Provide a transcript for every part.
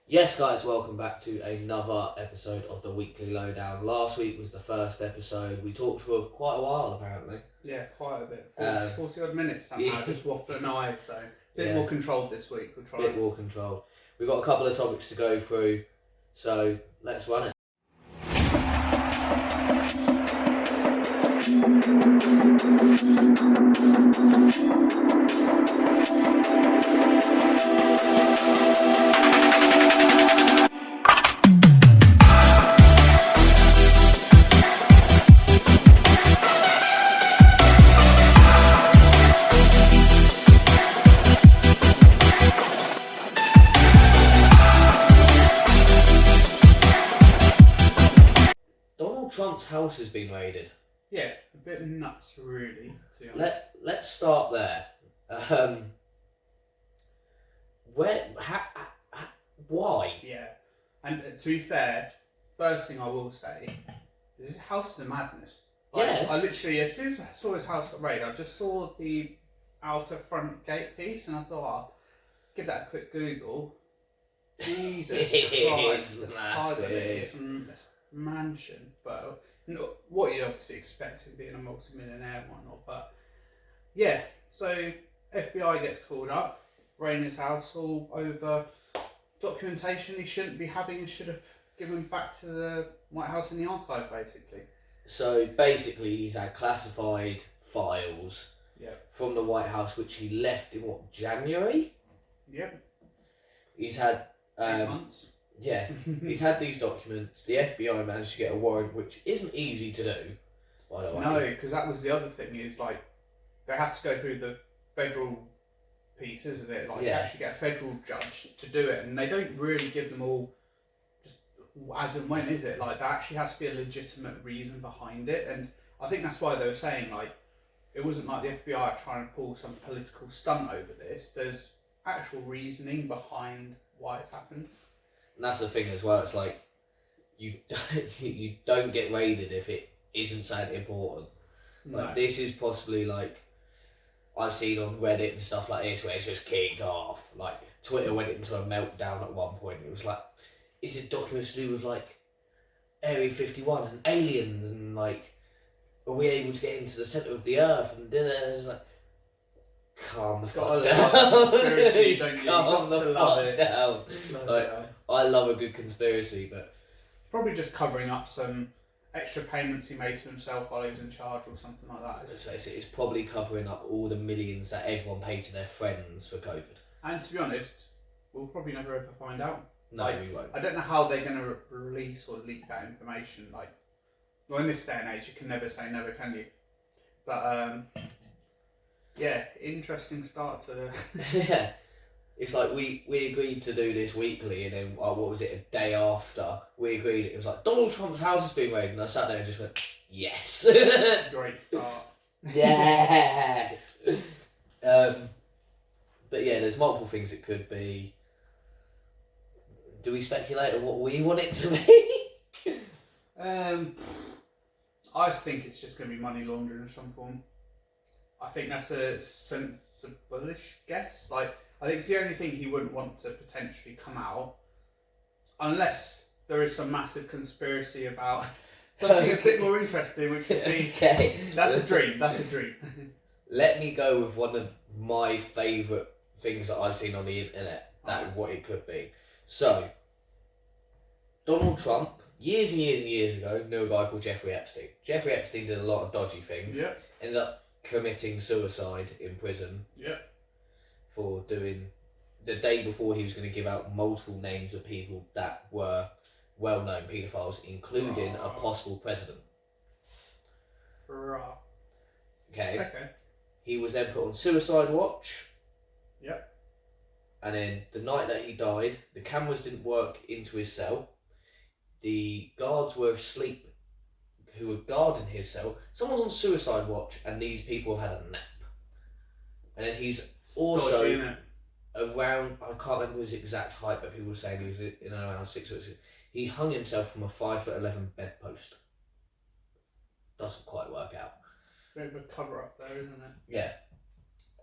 Yes, guys, welcome back to another episode of the Weekly Lowdown. Last week was the first episode. We talked for quite a while, apparently. Yeah, quite a bit. 40, 40 odd minutes somehow, just waffling away. So a bit more controlled this week. We'll try. A bit more controlled. We've got a couple of topics to go through, so let's run it. Donald Trump's house has been raided. Yeah, a bit nuts, really. To be honest. Let's start there. Why? Yeah, and to be fair, first thing I will say is this house is a madness. Yeah. I literally, as soon as I saw his house got raided, I just saw the outer front gate piece, and I thought, I'll give that a quick Google. Jesus Christ, the size of it is mansion, but what you'd obviously expect it being a multi-millionaire and whatnot. But yeah, so FBI gets called up, raid his house all over documentation he shouldn't be having and should have given back to the White House in the archive, basically. So basically, he's had classified files Yep. from the White House, which he left in January? Yep. He's had 8 months. Yeah, he's had these documents. The FBI managed to get a warrant, which isn't easy to do, by the way. No, because that was the other thing, is like they have to go through the federal piece, isn't it? Like you actually get a federal judge to do it, and they don't really give them all just as and when, is it? Like there actually has to be a legitimate reason behind it, and I think that's why they were saying like it wasn't like the FBI are trying to pull some political stunt over this. There's actual reasoning behind why it happened. And that's the thing as well. It's like you don't get raided if it isn't something important. Like this is possibly like I've seen on Reddit and stuff like this where it's just kicked off. Like Twitter went into a meltdown at one point. It was like, is it documents to do with like Area 51 and aliens and like are we able to get into the centre of the earth and dinner? It's like calm the fuck down. Conspiracy, don't you? Calm the fuck down. Like, down. I love a good conspiracy, but Probably just covering up some extra payments he made to himself while he was in charge or something like that. it's probably covering up all the millions that everyone paid to their friends for COVID. And to be honest, we'll probably never ever find out. No, we won't. I don't know how they're going to release or leak that information. Like, well, in this day and age, you can never say never, can you? But yeah, interesting start to. Yeah, it's like we agreed to do this weekly, and then what was it? A day after we agreed, it was like Donald Trump's house has been raided, and I sat there and just went, yes. Great start. Yes. But yeah, there's multiple things it could be. Do we speculate on what we want it to be? I think it's just going to be money laundering of some form. I think that's a sensible-ish guess. Like, I think it's the only thing he wouldn't want to potentially come out, unless there is some massive conspiracy about something a bit more interesting, which would be that's a dream. That's a dream. Let me go with one of my favourite things that I've seen on the internet. What it could be. So, Donald Trump, years and years and years ago, knew a guy called Jeffrey Epstein. Jeffrey Epstein did a lot of dodgy things. Yep. Ended up committing suicide in prison. Yep. For doing the day before he was going to give out multiple names of people that were well-known paedophiles, including a possible president. Okay. He was then put on suicide watch. Yep. And then the night that he died, the cameras didn't work into his cell. The guards were asleep who were guarding his cell. Someone's on suicide watch and these people have had a nap. And then he's also dodgy, around, I can't remember his exact height, but people were saying he was in and around 6 foot. He hung himself from a 5'11" bedpost. Doesn't quite work out. Bit of a cover up there, isn't it? Yeah.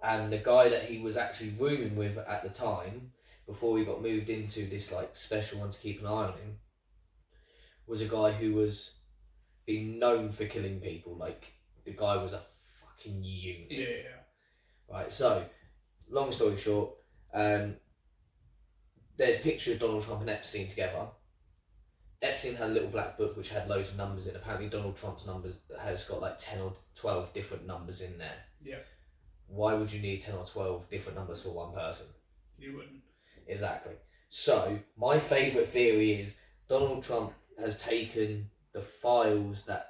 And the guy that he was actually rooming with at the time before he got moved into this like special one to keep an eye on him, was a guy who was being known for killing people. Like the guy was a fucking unit. Yeah. Right. So, long story short, there's a picture of Donald Trump and Epstein together. Epstein had a little black book which had loads of numbers in. Apparently, Donald Trump's numbers has got like 10 or 12 different numbers in there. Yeah. Why would you need 10 or 12 different numbers for one person? You wouldn't. Exactly. So, my favourite theory is Donald Trump has taken the files that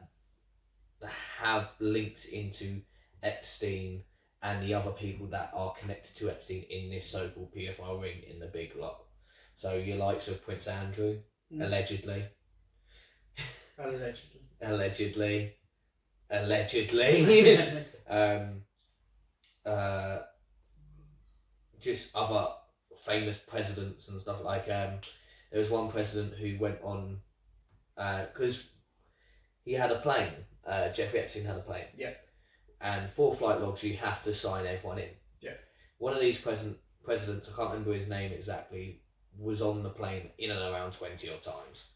have links into Epstein and the other people that are connected to Epstein in this so-called paedophile ring in the big lot. So, your likes of Prince Andrew, allegedly. Allegedly. Just other famous presidents and stuff like there was one president who went on because he had a plane. Jeffrey Epstein had a plane. Yeah. And for flight logs, you have to sign everyone in. Yeah. One of these presidents, I can't remember his name exactly, was on the plane in and around 20 odd times.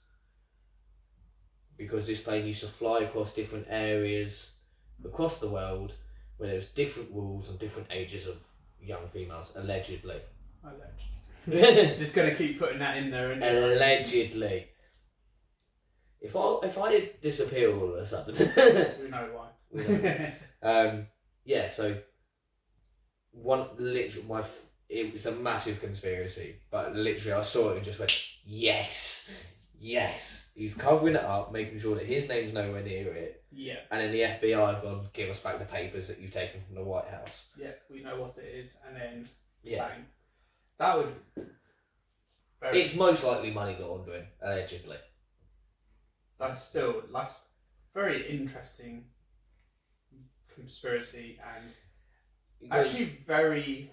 Because this plane used to fly across different areas across the world where there was different rules and different ages of young females, allegedly. Just gonna keep putting that in there. Allegedly. If I disappear all of a sudden, we know why. We know. Yeah. So it was a massive conspiracy, but literally I saw it and just went, yes. He's covering it up, making sure that his name's nowhere near it. Yeah. And then the FBI have gone, give us back the papers that you've taken from the White House. Yeah, we know what it is, and then bang. That would. It's most likely money laundering, allegedly. That's very interesting conspiracy and actually very.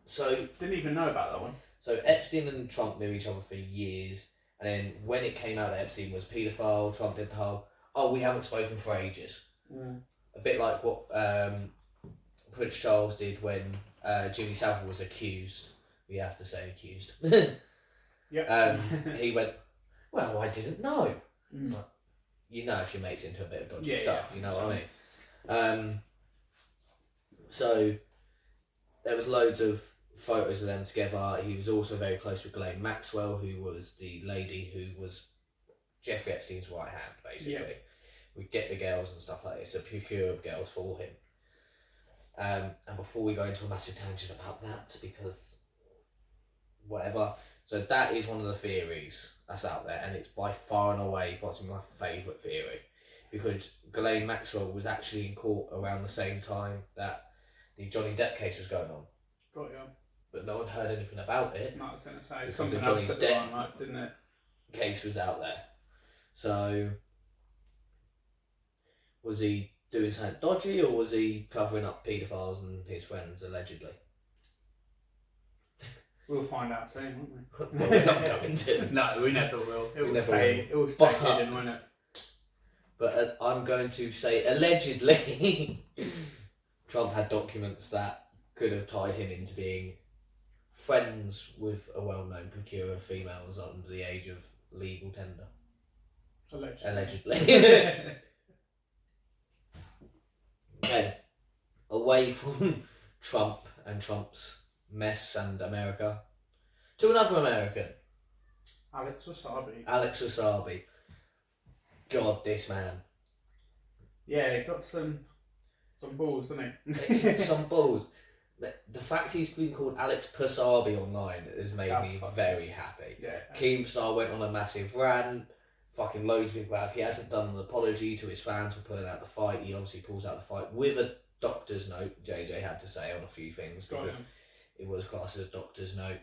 So didn't even know about that one. So Epstein and Trump knew each other for years, and then when it came out that Epstein was a paedophile, Trump did the whole, we haven't spoken for ages. A bit like what Prince Charles did when Jimmy Savile was accused. We have to say accused. Yeah. He went, well, I didn't know. Like, you know if your mate's into a bit of dodgy stuff, you know what I mean? So there was loads of photos of them together. He was also very close with Ghislaine Maxwell, who was the lady who was Jeffrey Epstein's right hand, basically. Yeah. We'd get the girls and stuff like this, a procure of girls for him. And before we go into a massive tangent about that, because whatever, so that is one of the theories that's out there, and it's by far and away possibly my favourite theory, because Ghislaine Maxwell was actually in court around the same time that the Johnny Depp case was going on. Got you. But no one heard anything about it. No, I was going to say, because something the Johnny else took Depp the limelight, didn't it? Case was out there. So, was he doing something dodgy, or was he covering up paedophiles and his friends, allegedly? We'll find out soon, won't we? Well, we're not going to. No, we never will. It will never stay hidden, won't it? But I'm going to say, allegedly, Trump had documents that could have tied him into being friends with a well-known procurer of females under the age of legal tender. Allegedly. Okay, away from Trump and Trump's mess and America, to another American. Alex Wassabi. God, this man. Yeah, he got some balls, didn't he? Some balls. The fact he's been called Alex Wassabi online has made me very happy. Yeah. Keemstar went on a massive rant. Fucking loads of people have. He hasn't done an apology to his fans for pulling out the fight. He obviously pulls out the fight with a doctor's note. JJ had to say on a few things because it was classed as a doctor's note.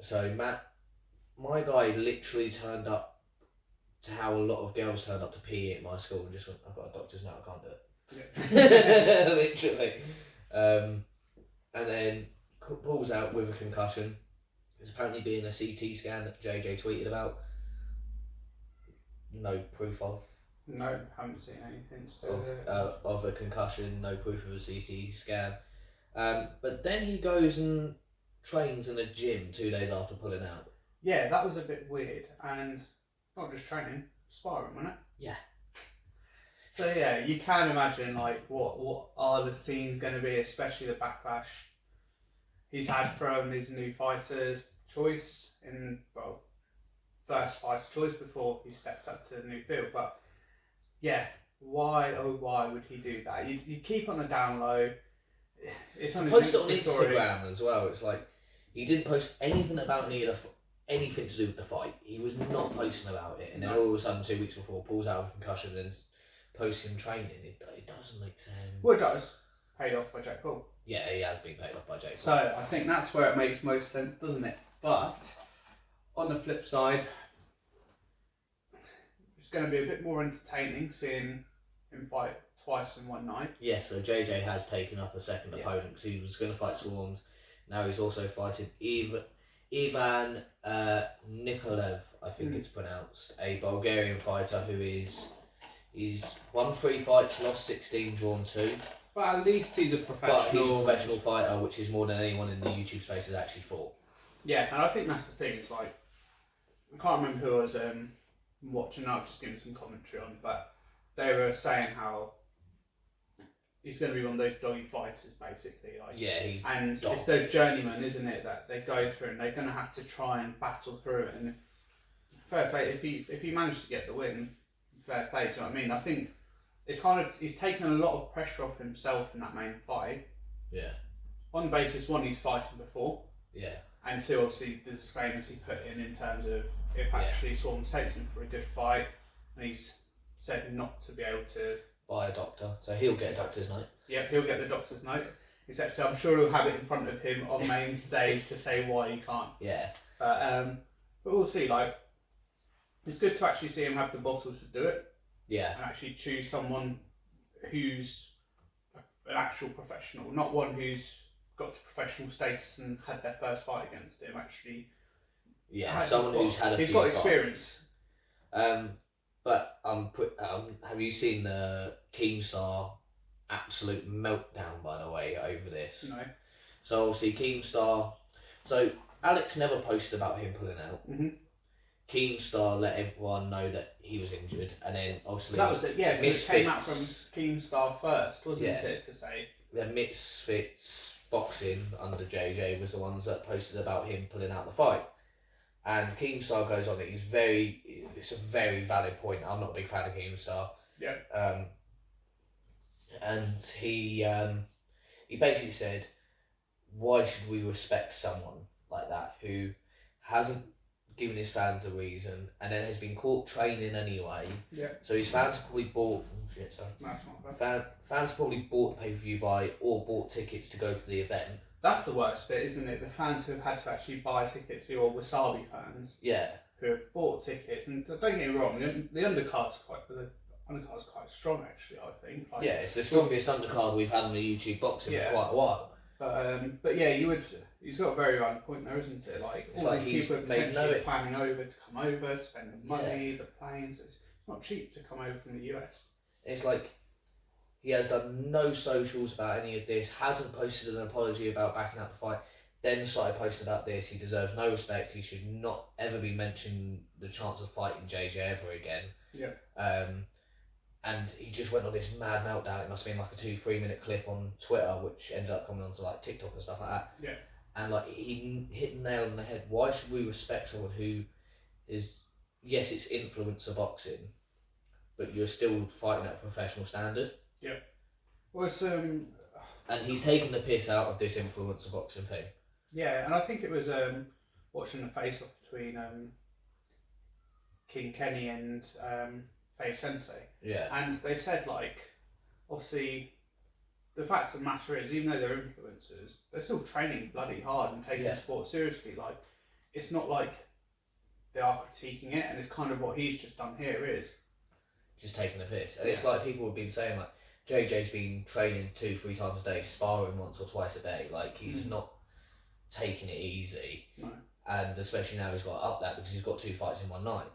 So Matt, my guy literally turned up to how a lot of girls turned up to PE at my school and just went, I've got a doctor's note, I can't do it. Yeah. Literally. And then pulls out with a concussion. There's apparently been a CT scan that JJ tweeted about. No proof of. No, haven't seen anything of a concussion. No proof of a CT scan. But then he goes and trains in a gym 2 days after pulling out. Yeah, that was a bit weird, and not just training, sparring, wasn't it? Yeah. So yeah, you can imagine like what are the scenes going to be, especially the backlash he's had from his new fighter's choice in first fighter's choice before he stepped up to the new field. But yeah, why would he do that? You keep on the down low. It's on post it on Insta story. Instagram as well. It's like he didn't post anything about anything to do with the fight. He was not posting about it, and then all of a sudden 2 weeks before pulls out of concussion and posts him training. It doesn't make sense. Well, it does. Paid off by Jake Paul. Yeah, he has been paid off by Jake Paul. So I think that's where it makes most sense, doesn't it? But on the flip side, it's going to be a bit more entertaining seeing him fight twice in one night. Yeah, so JJ has taken up a second opponent because he was going to fight Swarms. Now he's also fighting Ivan Nikolev, I think it's pronounced, a Bulgarian fighter he's won 3 fights, lost 16, drawn 2. But at least he's a professional. But he's a professional fighter, which is more than anyone in the YouTube space has actually fought. Yeah, and I think that's the thing. It's like, I can't remember who I was watching. I've just given some commentary on, but they were saying how he's going to be one of those doggy fighters, basically. Like, yeah, he's and it's those journeymen, isn't it, that they go through, and they're going to have to try and battle through it. And fair play, if he managed to get the win, fair play. Do you know what I mean? I think it's kind of, he's taken a lot of pressure off himself in that main fight. Yeah. On the basis, one, he's fighting before. Yeah. And two, obviously, the disclaimers he put in terms of if actually Swarm takes him for a good fight, and he's said not to be able to buy a doctor, so he'll get a doctor's note. Yeah, he'll get the doctor's note. Except I'm sure he'll have it in front of him on main stage to say why he can't. Yeah. But we'll see. Like, it's good to actually see him have the bottles to do it. Yeah. And actually choose someone who's an actual professional, not one who's got to professional status and had their first fight against him. Actually. Yeah, someone who's had a few He's got fights. experience. But have you seen the Keemstar absolute meltdown, by the way, over this? No. So obviously Keemstar. So Alex never posted about him pulling out. Mm-hmm. Keemstar let everyone know that he was injured, and then obviously that was it. Yeah, because it came out from Misfits. Keemstar first, wasn't Yeah. it? To say The Misfits Boxing under JJ was the ones that posted about him pulling out the fight. And Keemstar goes on it. It's a very valid point. I'm not a big fan of Keemstar. Yeah. And he basically said, why should we respect someone like that who hasn't given his fans a reason and then has been caught training anyway? Yeah. So his fans probably bought. That's not bad. Fans probably bought the pay-per-view buy or bought tickets to go to the event. That's the worst bit, isn't it? The fans who have had to actually buy tickets, your Wassabi fans, Yeah. who have bought tickets, and don't get me wrong, the undercard's quite strong actually. I think. Like, Yeah, it's the strongest undercard we've had in the YouTube boxing for quite a while. But yeah, he's got a very valid point there, isn't it? Like, It's all like these people are potentially planning over to come over, to spend the money, the planes. It's not cheap to come over from the US. It's like he has done no socials about any of this, hasn't posted an apology about backing out the fight, then started posting about this. He deserves no respect. He should not ever be mentioned the chance of fighting JJ ever again. Yeah. And he just went on this mad meltdown. It must have been like a 2-3 minute clip on Twitter, which ended up coming onto like TikTok and stuff like that. Yeah. And like he hit the nail on the head. Why should we respect someone who is, yes, it's influencer boxing, but you're still fighting at a professional standard? Yeah. Well, it's and he's taken the piss out of this influencer boxing thing. Yeah, and I think it was watching the face-off between King Kenny and Faye Sensei. Yeah. And they said, like, obviously, the fact of the matter is, even though they're influencers, they're still training bloody hard and taking the sport seriously. Like, it's not like they are critiquing it, and it's kind of what he's just done here is just taking the piss. And it's like people have been saying, like, JJ's been training 2-3 times a day, sparring once or twice a day. Like, he's not taking it easy. No. And especially now he's got to up that because he's got 2 fights in one night.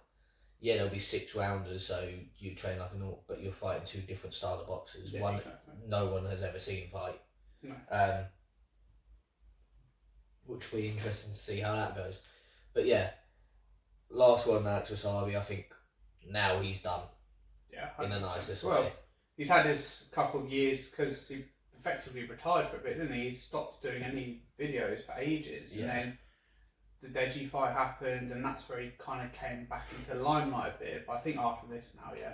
Yeah, there'll be 6 rounders, so you train like a normal, but you're fighting 2 different style of boxers. One exactly. no one has ever seen fight. No. which will be interesting to see how that goes. But yeah, last one, Alex Wassabi, I think now he's done. Yeah, in the nicest well, way. He's had his couple of years because he effectively retired for a bit, didn't he? He stopped doing any videos for ages, and then the G5 happened, and that's where he kind of came back into the limelight a bit. But I think after this now, yeah.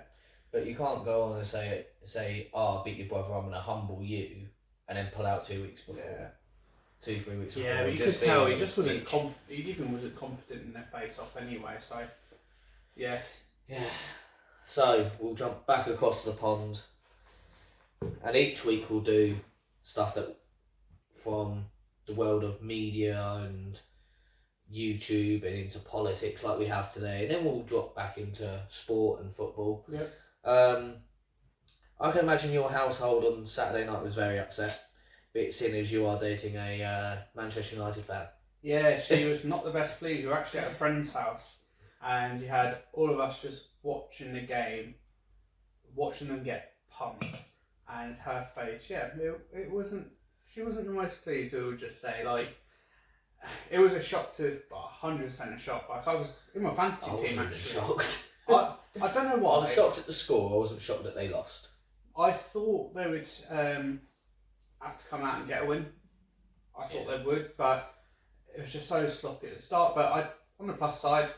But you can't go on and say, oh, I beat your brother, I'm going to humble you, and then pull out 2 weeks before. Yeah. 2-3 weeks before. Yeah, but you could tell he just wasn't he even wasn't confident in their face-off anyway, so, yeah. Yeah. So, we'll jump back across the pond, and each week we'll do stuff that from the world of media and YouTube and into politics like we have today, and then we'll drop back into sport and football. Yep. I can imagine your household on Saturday night was very upset, seeing as you are dating a Manchester United fan. Yeah, she was not the best pleased. We were actually at a friend's house, and you had all of us just watching the game, watching them get pumped, and her face, it wasn't. She wasn't the most pleased. We would just say, like, it was a shock to 100% a shock. Like, I was in my fantasy team actually. Shocked. I don't know why. I was shocked at the score. I wasn't shocked that they lost. I thought they would have to come out and get a win. I thought they would, but it was just so sloppy at the start. But on the plus side,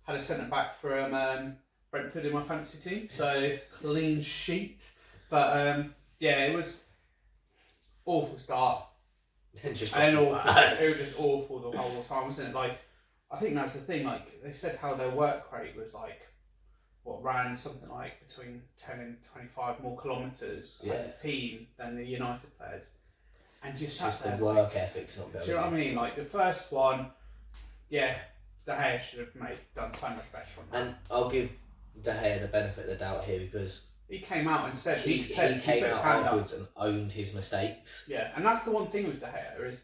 had a centre back from Brentford in my fantasy team, so clean sheet. But it was awful start. It was just awful the whole time, wasn't it? Like, I think that's the thing. Like, they said how their work rate was like, ran something like between 10 and 25 more kilometres as a team than the United players. And just the work ethic's not going. Do you know what I mean? Like, the first one, De Gea should have done so much better on that. And I'll give De Gea the benefit of the doubt here because he came out and said he came out afterwards and owned his mistakes. Yeah, and that's the one thing with De Gea is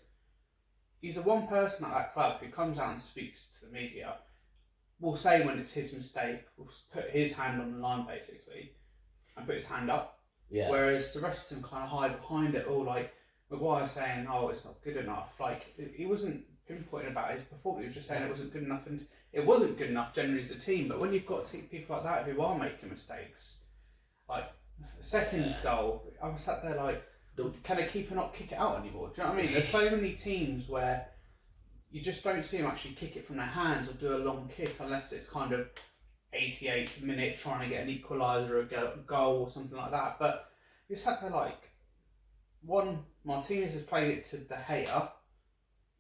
he's the one person at that club who comes out and speaks to the media. Will say when it's his mistake, will put his hand on the line basically, and put his hand up. Yeah. Whereas the rest of them kind of hide behind it all, like Maguire saying, "Oh, it's not good enough." Like, he wasn't pinpointing about his performance. He was just saying it wasn't good enough, and it wasn't good enough generally as a team. But when you've got people like that who are making mistakes, like the second goal, I was sat there like, can a keeper not kick it out anymore? Do you know what I mean? There's so many teams where you just don't see them actually kick it from their hands or do a long kick unless it's kind of 88th minute trying to get an equaliser or a goal or something like that. But you sat there like, Martinez has played it to De Gea,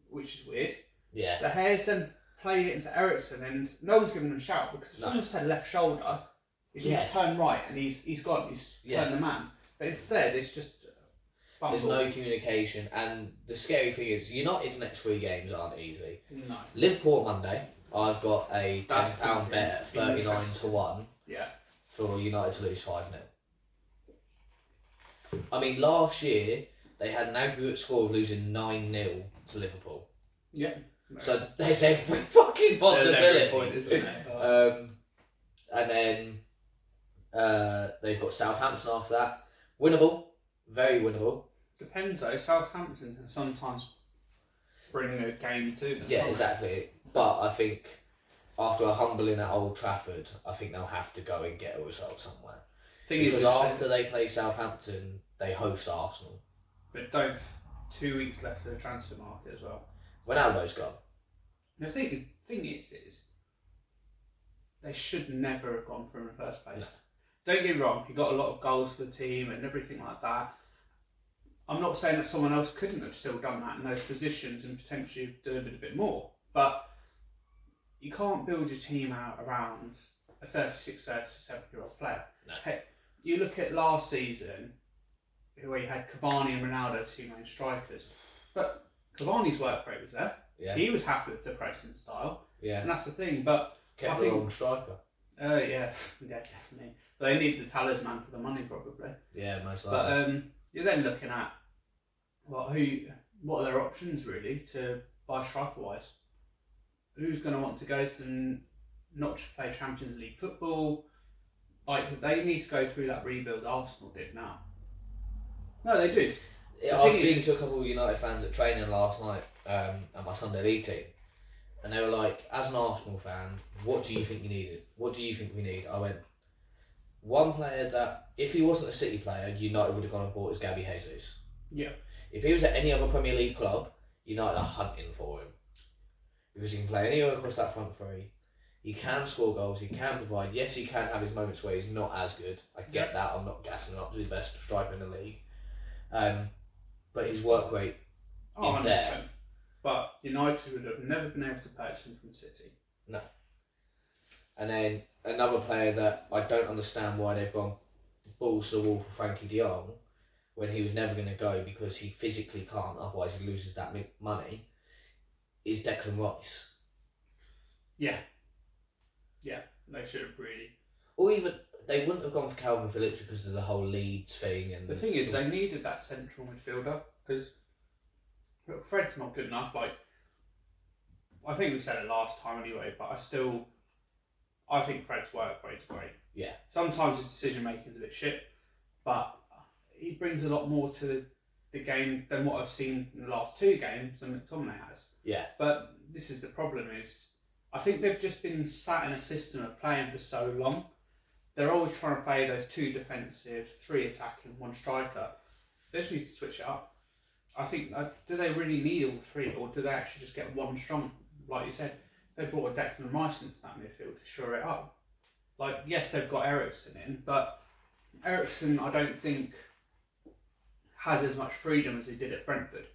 which is weird. Yeah. De Gea's then played it into Eriksen, and no one's given him a shout because if someone said left shoulder, he's turned right and he's gone, he's turned the man. But instead, it's just there's no communication, and the scary thing is United's next 3 games aren't easy. No. Liverpool Monday, I've got a £10 bet at 39-1 for United to lose 5-0. I mean, last year they had an aggregate score of losing 9-0 to Liverpool. Yeah. So there's every fucking possibility. There's every point, isn't there? And then they've got Southampton after that. Winnable. Very winnable. Depends though. Southampton can sometimes bring a game to them. Yeah, exactly. But I think after a humbling at Old Trafford, I think they'll have to go and get a result somewhere. Because after they play Southampton, they host Arsenal. But 2 weeks left of the transfer market as well. Ronaldo's gone. The thing is they should never have gone for him in the first place. No. Don't get me wrong, he got a lot of goals for the team and everything like that. I'm not saying that someone else couldn't have still done that in those positions and potentially delivered a bit more. But you can't build your team out around a 36, 37-year-old player. No. Hey, you look at last season, where you had Cavani and Ronaldo, 2 main strikers. But Cavani's work rate was there. Yeah. He was happy with the pressing style. Yeah. And that's the thing. But kept the wrong striker. Yeah, definitely. But they need the talisman for the money, probably. Yeah, most likely. But you're then looking at what are their options really to buy striker wise? Who's going to want to go to not just play Champions League football? Like, they need to go through that rebuild Arsenal did now. No, they do. I was speaking to a couple of United fans at training last night at my Sunday League team, and they were like, as an Arsenal fan, what do you think you needed? What do you think we need? I went, one player that, if he wasn't a City player, United would have gone and bought is Gabby Jesus. Yeah. If he was at any other Premier League club, United are hunting for him. Because he can play anywhere across that front three. He can score goals, he can provide. Yes, he can have his moments where he's not as good. I get that, I'm not gassing him up to the best striker in the league. But his work rate is 100%. There. But United would have never been able to purchase him from City. No. And then another player that I don't understand why they've gone balls to the wall for Frankie de Jong when he was never going to go because he physically can't, otherwise he loses that money, is Declan Rice. Yeah. Yeah, they should have really. Or even, they wouldn't have gone for Calvin Phillips because of the whole Leeds thing. And the thing is, they needed that central midfielder because Fred's not good enough. Like, I think we said it last time anyway, but I think Fred's work rate's great. Yeah. Sometimes his decision making is a bit shit, but he brings a lot more to the game than what I've seen in the last 2 games than McTominay has. Yeah. But this is the problem is, I think they've just been sat in a system of playing for so long. They're always trying to play those 2 defensive, 3 attacking, 1 striker. They just need to switch it up. I think, do they really need all 3, or do they actually just get 1 strong? Like you said, they brought a Declan Rice into that midfield to shore it up. Like, yes, they've got Eriksen in, but Eriksen, I don't think, has as much freedom as he did at Brentford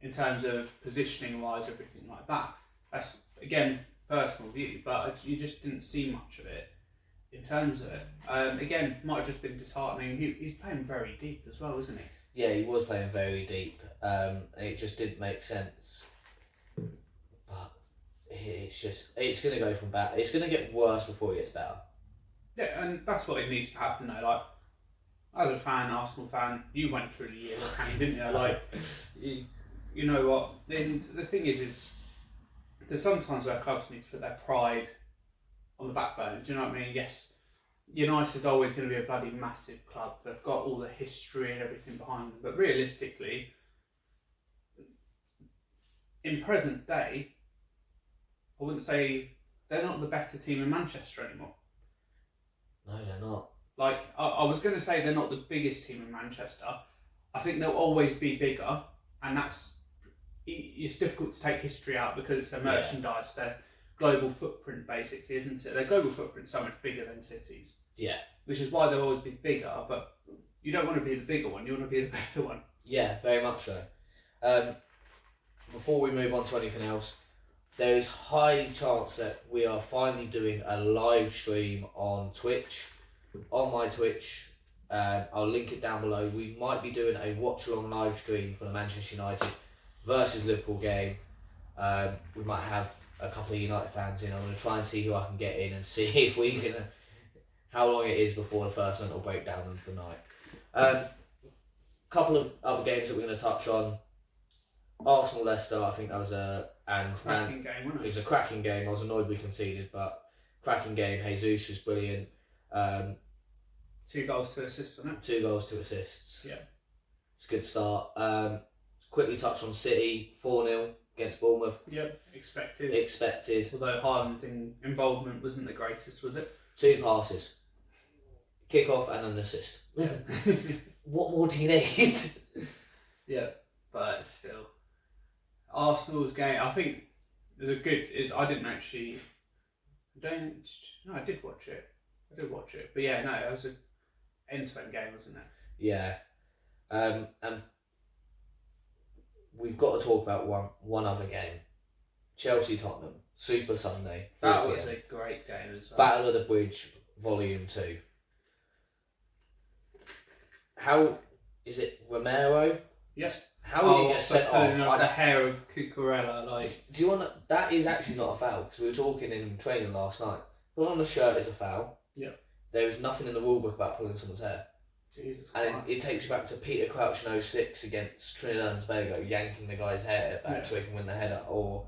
in terms of positioning wise, everything like that. That's, again, personal view, but you just didn't see much of it in terms of it. Again, might have just been disheartening. He's playing very deep as well, isn't he? Yeah, he was playing very deep, and it just didn't make sense. But it's going to go from bad. It's going to get worse before it gets better. Yeah, and that's what it needs to happen though. Like, as a fan, Arsenal fan, you went through the year of Kane, didn't you? Like, you know what? And the thing is there's sometimes where clubs need to put their pride on the back burner. Do you know what I mean? Yes, United is always going to be a bloody massive club. They've got all the history and everything behind them. But realistically, in present day, I wouldn't say they're not the better team in Manchester anymore. No, they're not. Like, I was going to say they're not the biggest team in Manchester. I think they'll always be bigger, and it's difficult to take history out because it's their merchandise, their global footprint, basically, isn't it? Their global footprint's so much bigger than City's. Yeah. Which is why they'll always be bigger, but you don't want to be the bigger one, you want to be the better one. Yeah, very much so. Before we move on to anything else, there is high chance that we are finally doing a live stream on Twitch. On my Twitch, I'll link it down below. We might be doing a watch-along live stream for the Manchester United versus Liverpool game. We might have a couple of United fans in. I'm going to try and see who I can get in and see if we can, how long it is before the first mental breakdown of the night. Couple of other games that we're going to touch on. Arsenal-Leicester, I think that was a cracking game, wasn't it? It was a cracking game. I was annoyed we conceded, but cracking game. Jesus was brilliant. 2 goals, 2 assists, wasn't it? 2 goals, 2 assists. Yeah. It's a good start. Quickly touch on City, 4-0 against Bournemouth. Yep, expected. Although Haaland's involvement wasn't the greatest, was it? 2 passes. Kick off and an assist. What more do you need? Yeah, but still. Arsenal's game, I think, was a good. I didn't actually. No, I did watch it. But yeah, no, it was an end-to-end game, wasn't it? Yeah. And we've got to talk about one other game. Chelsea-Tottenham, Super Sunday. That was a great game as well. Battle of the Bridge, Volume 2. How is it, Romero? Yes. How will you get sent off? The hair of Cucurella, like. Do you want to? That is actually not a foul because we were talking in training last night. Pulling on the shirt is a foul. Yeah. There is nothing in the rule book about pulling someone's hair. Jesus and Christ. It takes you back to Peter Crouch in 06 against Trinidad and Tobago, yanking the guy's hair back so he can win the header. Or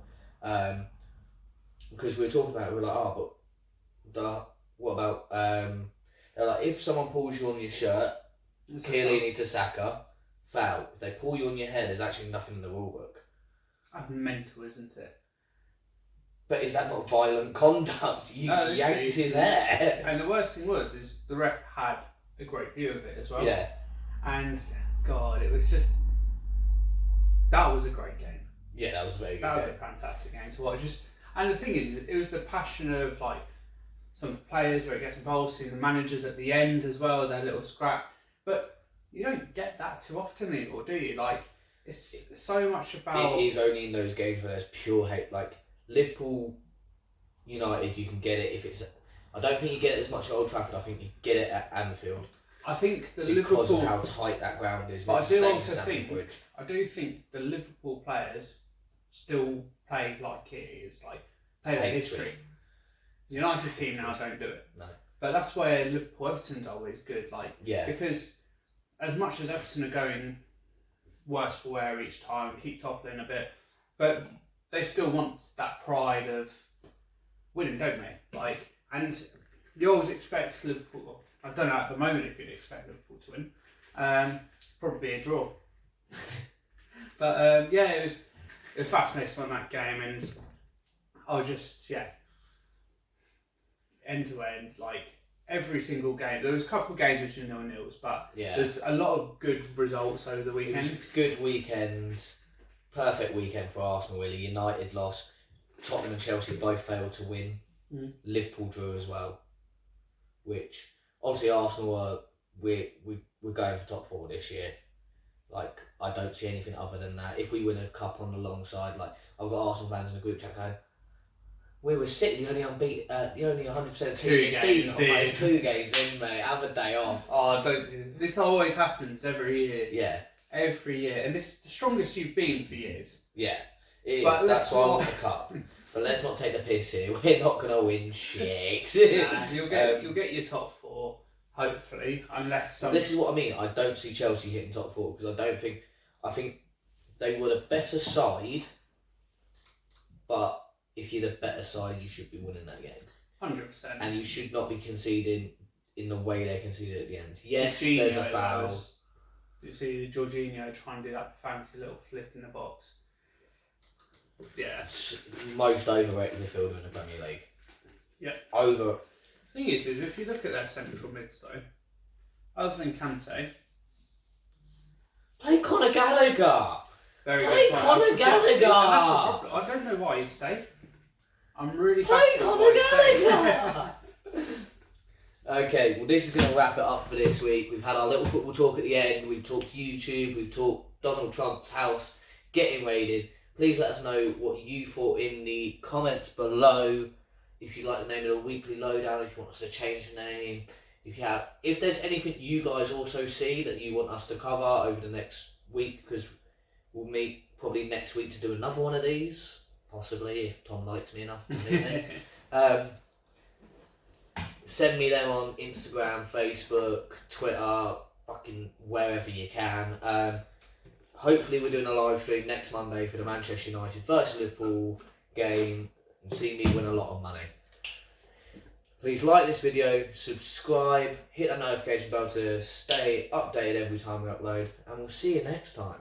because we were talking about it, we were like, what about they're like, if someone pulls you on your shirt, clearly you need to sack her. Foul. If they pull you on your hair, there's actually nothing in the rule book. That's mental, isn't it? But is that not violent conduct? You yanked his hair. And the worst thing is the ref had a great view of it as well. Yeah. And God, it was just, that was a great game. Yeah, that was a very good game. That was a fantastic game to watch. And the thing is, it was the passion of like some of the players where it gets involved, seeing the managers at the end as well, their little scrap. But you don't get that too often anymore, do you? Like, it's so much about... It is only in those games where there's pure hate. Like, Liverpool United, you can get it if it's... I don't think you get it as much at Old Trafford. I think you get it at Anfield. I think the because Liverpool... of how tight that ground is. But I do think the Liverpool players still play like it is, like, play their history. The United team now don't do it. No. But that's where Liverpool Everton's always good, like, yeah. Because as much as Everton are going worse for wear each time, keep toppling a bit, but they still want that pride of winning, don't they? Like, and you always expect Liverpool. I don't know at the moment if you'd expect Liverpool to win. Probably a draw. But yeah, it was fascinating on that game, and I was just end to end, like every single game. There was a couple of games which were 0-0s, but there's a lot of good results over the weekend. It was a good weekend, perfect weekend for Arsenal. Really, United lost, Tottenham and Chelsea both failed to win. Liverpool drew as well, which obviously Arsenal are we're going for top 4 this year. Like, I don't see anything other than that. If we win a cup on the long side, like, I've got Arsenal fans in the group chat going, we were City, the only unbeaten, the only 100% team this season. It's 2 games in, mate. Have a day off. Oh, don't. This always happens every year. Yeah. Every year, and this is the strongest you've been for years. Yeah, it is. That's why I want the cup. But let's not take the piss here. We're not gonna win shit. Nah, you'll get your top 4, hopefully, unless. This is what I mean. I don't see Chelsea hitting top 4 because I think they were the better side, but if you're the better side, you should be winning that game. 100%. And you should not be conceding in the way they conceded at the end. Yes, there's a foul. You see Jorginho try and do that fancy little flip in the box. Yeah. Most overrated midfielder in the Premier League. Yeah. The thing is if you look at their central mids though, other than Kante, play Conor Gallagher. Play Conor Gallagher. That's the problem. I don't know why he stayed. I'm really play Conor Gallagher. Okay, well, this is going to wrap it up for this week. We've had our little football talk at the end. We've talked YouTube. We've talked Donald Trump's house getting raided. Please let us know what you thought in the comments below. If you'd like the name of the weekly lowdown, if you want us to change the name, if there's anything you guys also see that you want us to cover over the next week, because we'll meet probably next week to do another one of these, possibly if Tom likes me enough to do it. Send me them on Instagram, Facebook, Twitter, fucking wherever you can. Hopefully we're doing a live stream next Monday for the Manchester United versus Liverpool game and see me win a lot of money. Please like this video, subscribe, hit that notification bell to stay updated every time we upload, and we'll see you next time.